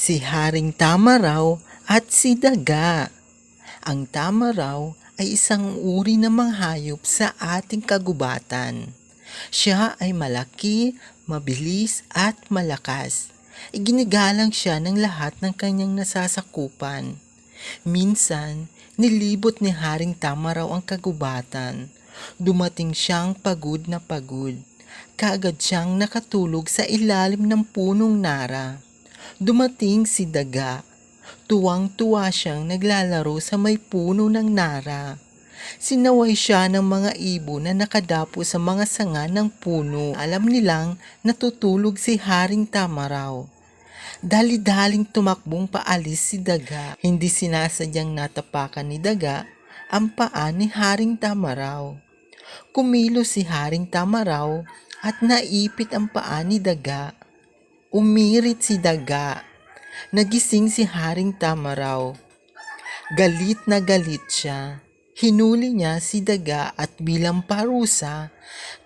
Si Haring Tamaraw at si Daga. Ang tamaraw ay isang uri ng mga hayop sa ating kagubatan. Siya ay malaki, mabilis at malakas. Iginigalang siya ng lahat ng kanyang nasasakupan. Minsan, nilibot ni Haring Tamaraw ang kagubatan. Dumating siyang pagod na pagod. Kaagad siyang nakatulog sa ilalim ng punong nara. Dumating si Daga. Tuwang-tuwa siyang naglalaro sa may puno ng nara. Sinaway siya ng mga ibon na nakadapo sa mga sanga ng puno. Alam nilang natutulog si Haring Tamaraw. Dali-daling tumakbong paalis si Daga. Hindi sinasadyang natapakan ni Daga ang paa ni Haring Tamaraw. Kumilos si Haring Tamaraw at naipit ang paa ni Daga. Umirit si Daga. Nagising si Haring Tamaraw. Galit na galit siya. Hinuli niya si Daga at bilang parusa,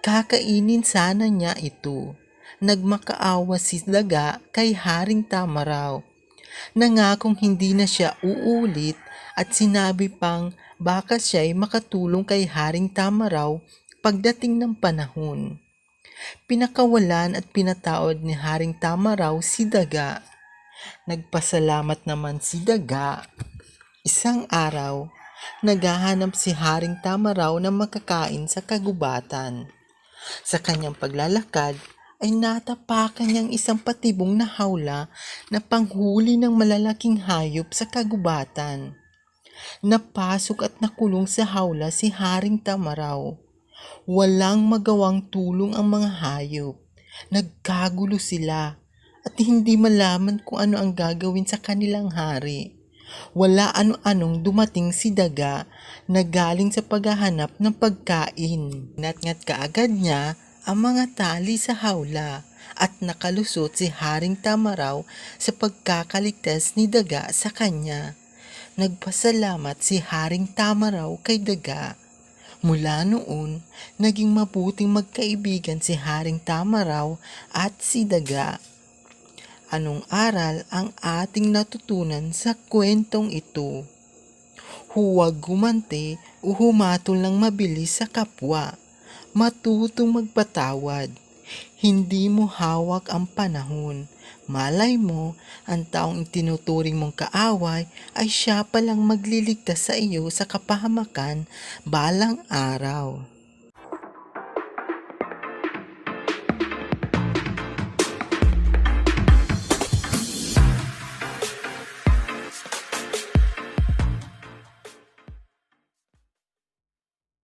kakainin sana niya ito. Nagmakaawa si Daga kay Haring Tamaraw. Nangakong hindi na siya uulit at sinabi pang baka siya'y makatulong kay Haring Tamaraw pagdating ng panahon. Pinakawalan at pinatawad ni Haring Tamaraw si Daga. Nagpasalamat naman si Daga. Isang araw, naghahanap si Haring Tamaraw ng makakain sa kagubatan. Sa kanyang paglalakad ay natapakan niyang isang patibong na hawla na panghuli ng malalaking hayop sa kagubatan. Napasok at nakulong sa hawla si Haring Tamaraw. Walang magawang tulong ang mga hayop. Nagkagulo sila at hindi malaman kung ano ang gagawin sa kanilang hari. Wala ano-anong dumating si Daga na galing sa paghahanap ng pagkain. Ngat-ngat kaagad niya ang mga tali sa hawla at nakalusot si Haring Tamaraw sa pagkakaligtas ni Daga sa kanya. Nagpasalamat si Haring Tamaraw kay Daga. Mula noon, naging mabuting magkaibigan si Haring Tamaraw at si Daga. Anong aral ang ating natutunan sa kwentong ito? Huwag gumante o humatol ng mabilis sa kapwa. Matutong magpatawad. Hindi mo hawak ang panahon. Malay mo, ang taong itinuturing mong kaaway ay siya palang magliligtas sa iyo sa kapahamakan balang araw.